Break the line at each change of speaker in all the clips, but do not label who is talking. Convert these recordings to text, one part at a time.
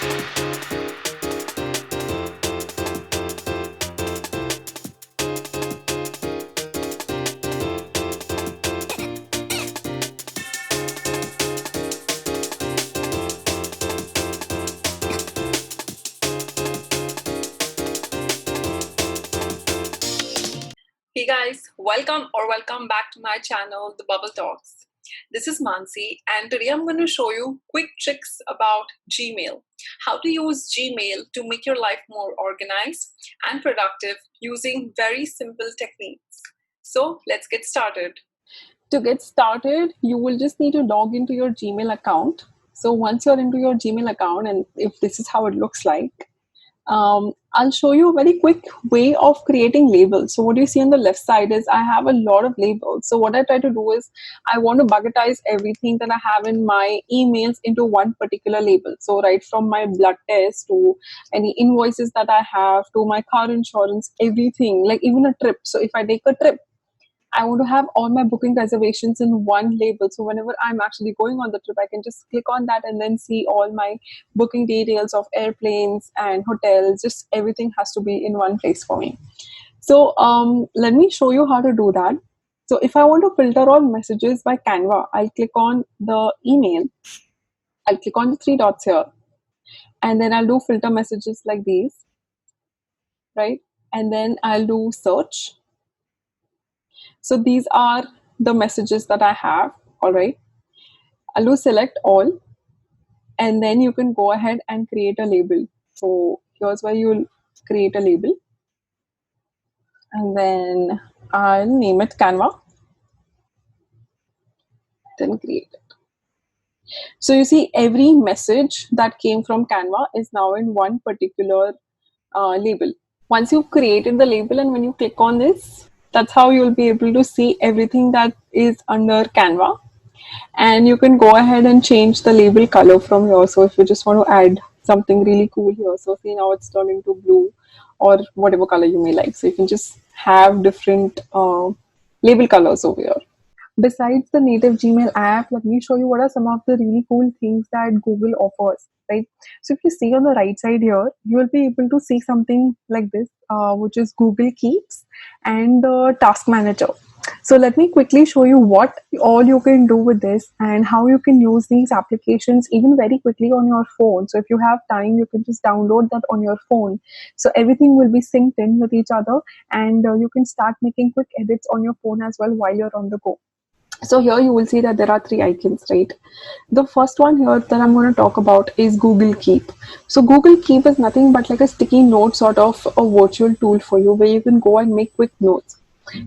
Hey guys, welcome back to my channel, The Bubble Talks. This is Mansi, and today I'm going to show you quick tricks about Gmail. How to use Gmail to make your life more organized and productive using very simple techniques. So let's get started. To get started, you will just need to log into your Gmail account. So once you're into your Gmail account, and if this is how it looks like, I'll show you a very quick way of creating labels. So what you see on the left side is I have a lot of labels. So what I try to do is I want to bucketize everything that I have in my emails into one particular label. So right from my blood test to any invoices that I have to my car insurance, everything, like even a trip. So if I take a trip, I want to have all my booking reservations in one label. So whenever I'm actually going on the trip, I can just click on that and then see all my booking details of airplanes and hotels. Just everything has to be in one place for me. So let me show you how to do that. So if I want to filter all messages by Canva, I'll click on the email. I'll click on the three dots here, and then I'll do filter messages like these, right? And then I'll do search. So these are the messages that I have. All right. I'll do select all, and then you can go ahead and create a label. So here's where you'll create a label, and then I'll name it Canva, then create it. So you see every message that came from Canva is now in one particular label. Once you've created the label and when you click on this, that's how you'll be able to see everything that is under Canva. And you can go ahead and change the label color from here. So if you just want to add something really cool here, so see now it's turned into blue or whatever color you may like. So you can just have different label colors over here. Besides the native Gmail app, let me show you what are some of the really cool things that Google offers, right? So if you see on the right side here, you will be able to see something like this, which is Google Keeps and the Task Manager. So let me quickly show you what all you can do with this and how you can use these applications even very quickly on your phone. So if you have time, you can just download that on your phone. So everything will be synced in with each other, and you can start making quick edits on your phone as well while you're on the go. So here you will see that there are three icons, right? The first one here that I'm going to talk about is Google Keep. So Google Keep is nothing but like a sticky note sort of a virtual tool for you where you can go and make quick notes.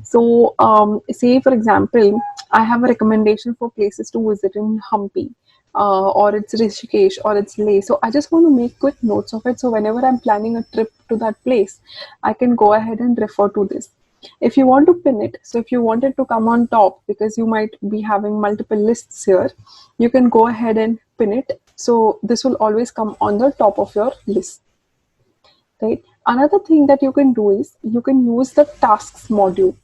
So say for example, I have a recommendation for places to visit in Hampi. Or it's Rishikesh or it's Leh. So I just want to make quick notes of it. So whenever I'm planning a trip to that place, I can go ahead and refer to this. If you want to pin it, so if you want it to come on top because you might be having multiple lists here, you can go ahead and pin it. So this will always come on the top of your list, right? Another thing that you can do is you can use the tasks module.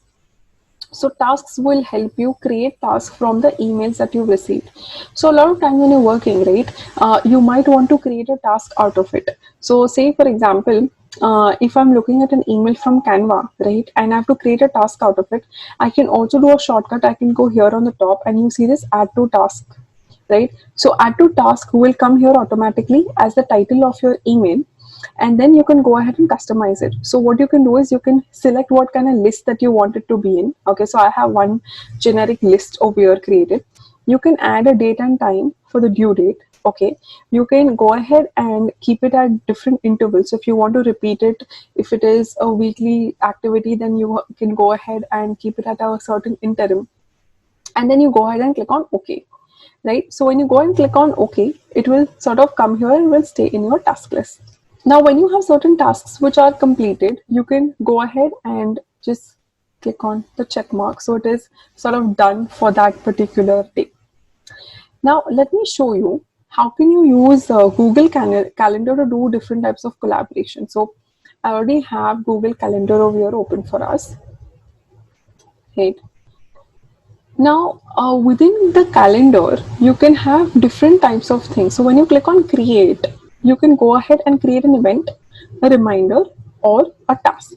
So tasks will help you create tasks from the emails that you've received. So a lot of time when you're working, right, you might want to create a task out of it. So say for example, if I'm looking at an email from Canva, right, and I have to create a task out of it, I can also do a shortcut. I can go here on the top and you see this add to task, right? So add to task will come here automatically as the title of your email, and then you can go ahead and customize it. So what you can do is you can select what kind of list that you want it to be in. Okay, so I have one generic list over here created. You can add a date and time for the due date. Okay, you can go ahead and keep it at different intervals. So if you want to repeat it, if it is a weekly activity, then you can go ahead and keep it at a certain interim, and then you go ahead and click on OK, right? So when you go and click on OK, it will sort of come here and will stay in your task list. Now, when you have certain tasks which are completed, you can go ahead and just click on the check mark. So it is sort of done for that particular day. Now, let me show you how can you use Google Calendar to do different types of collaboration. So I already have Google Calendar over here open for us. Right. Now, within the calendar, you can have different types of things. So when you click on create, you can go ahead and create an event, a reminder, or a task.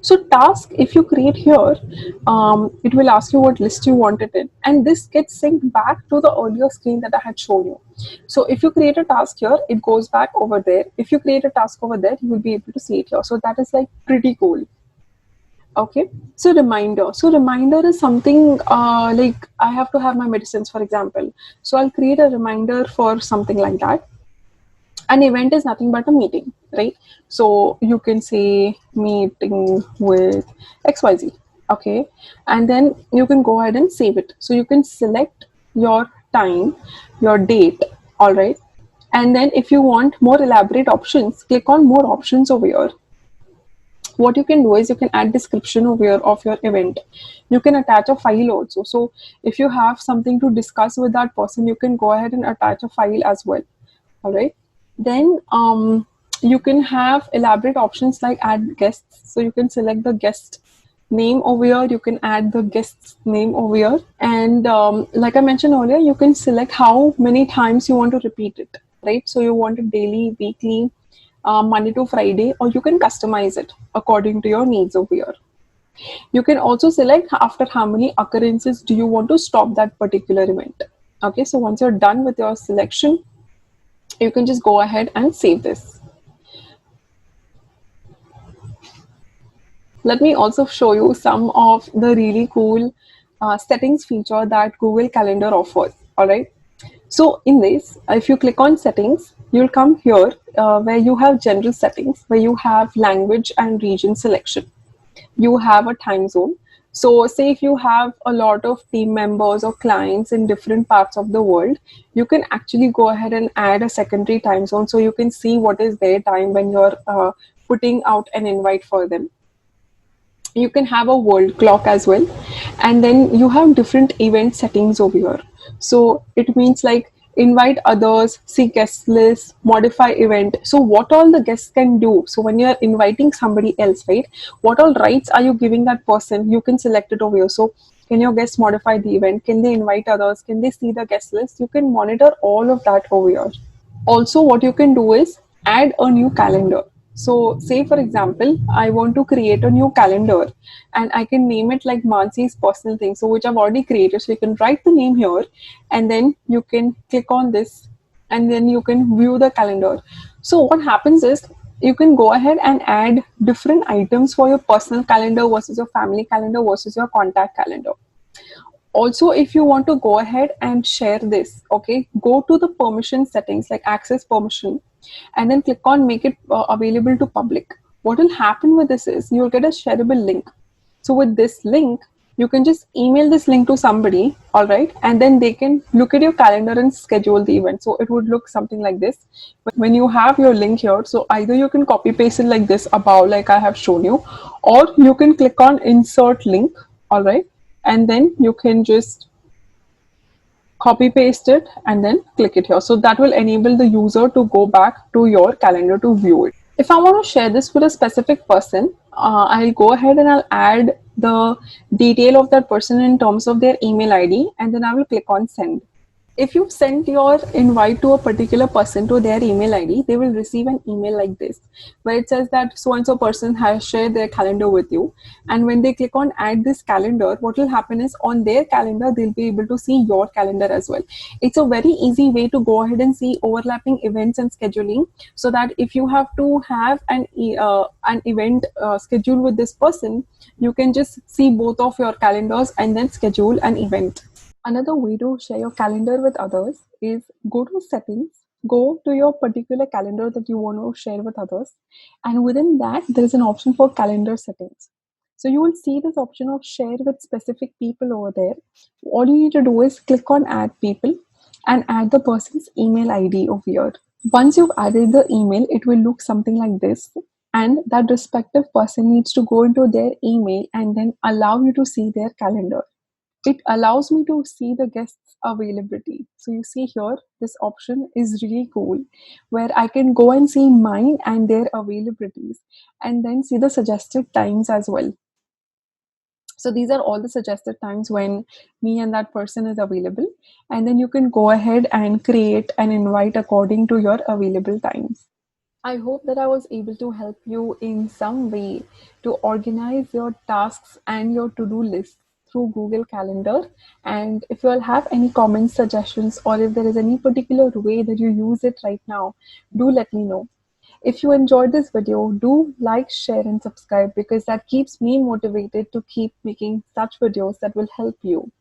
So task, if you create here, it will ask you what list you want it in, and this gets synced back to the earlier screen that I had shown you. So if you create a task here, it goes back over there. If you create a task over there, you will be able to see it here. So that is like pretty cool. Okay, so reminder is something like I have to have my medicines, for example. So I'll create a reminder for something like that. An event is nothing but a meeting, right? So you can say meeting with XYZ. Okay, and then you can go ahead and save it. So you can select your time, your date, all right. And then if you want more elaborate options, click on more options over here. What you can do is you can add description over here of your event. You can attach a file also. So if you have something to discuss with that person, you can go ahead and attach a file as well. All right. Then you can have elaborate options like add guests. So you can select the guest name over here. You can add the guest's name over here. And like I mentioned earlier, you can select how many times you want to repeat it, right? So you want it daily, weekly, Monday to Friday, or you can customize it according to your needs over here. You can also select after how many occurrences do you want to stop that particular event. Okay, so once you're done with your selection, you can just go ahead and save this. Let me also show you some of the really cool settings feature that Google Calendar offers. All right. So in this, if you click on settings, you'll come here where you have general settings, where you have language and region selection. You have a time zone. So say if you have a lot of team members or clients in different parts of the world, you can actually go ahead and add a secondary time zone so you can see what is their time when you're putting out an invite for them. You can have a world clock as well, and then you have different event settings over here. So it means like invite others, see guest list, modify event. So what all the guests can do, so when you're inviting somebody else, right, what all rights are you giving that person, you can select it over here. So can your guests modify the event, can they invite others, can they see the guest list, you can monitor all of that over here. Also, what you can do is add a new calendar. So say for example, I want to create a new calendar and I can name it like Mansi's personal thing, so which I've already created. So you can write the name here and then you can click on this and then you can view the calendar. So what happens is you can go ahead and add different items for your personal calendar versus your family calendar versus your contact calendar. Also, if you want to go ahead and share this, okay, go to the permission settings like access permission and then click on make it available to public. What will happen with this is you'll get a shareable link. So with this link, you can just email this link to somebody, all right, and then they can look at your calendar and schedule the event. So it would look something like this when you have your link here. So either you can copy paste it like this above, like I have shown you, or you can click on insert link, all right, and then you can just copy paste it and then click it here. So that will enable the user to go back to your calendar to view it. If I want to share this with a specific person, I'll go ahead and I'll add the detail of that person in terms of their email ID and then I will click on send. If you've sent your invite to a particular person to their email ID, they will receive an email like this, where it says that so and so person has shared their calendar with you. And when they click on add this calendar, what will happen is on their calendar, they'll be able to see your calendar as well. It's a very easy way to go ahead and see overlapping events and scheduling, so that if you have to have an event scheduled with this person, you can just see both of your calendars and then schedule an event. Another way to share your calendar with others is go to settings, go to your particular calendar that you want to share with others, and within that, there is an option for calendar settings. So you will see this option of share with specific people over there. All you need to do is click on add people and add the person's email ID over here. Once you've added the email, it will look something like this. And that respective person needs to go into their email and then allow you to see their calendar. It allows me to see the guests availability. So you see here, this option is really cool, where I can go and see mine and their availabilities and then see the suggested times as well. So these are all the suggested times when me and that person is available. And then you can go ahead and create an invite according to your available times. I hope that I was able to help you in some way to organize your tasks and your to do list through Google Calendar. And if you all have any comments, suggestions, or if there is any particular way that you use it right now, do let me know. If you enjoyed this video, do like, share, and subscribe because that keeps me motivated to keep making such videos that will help you.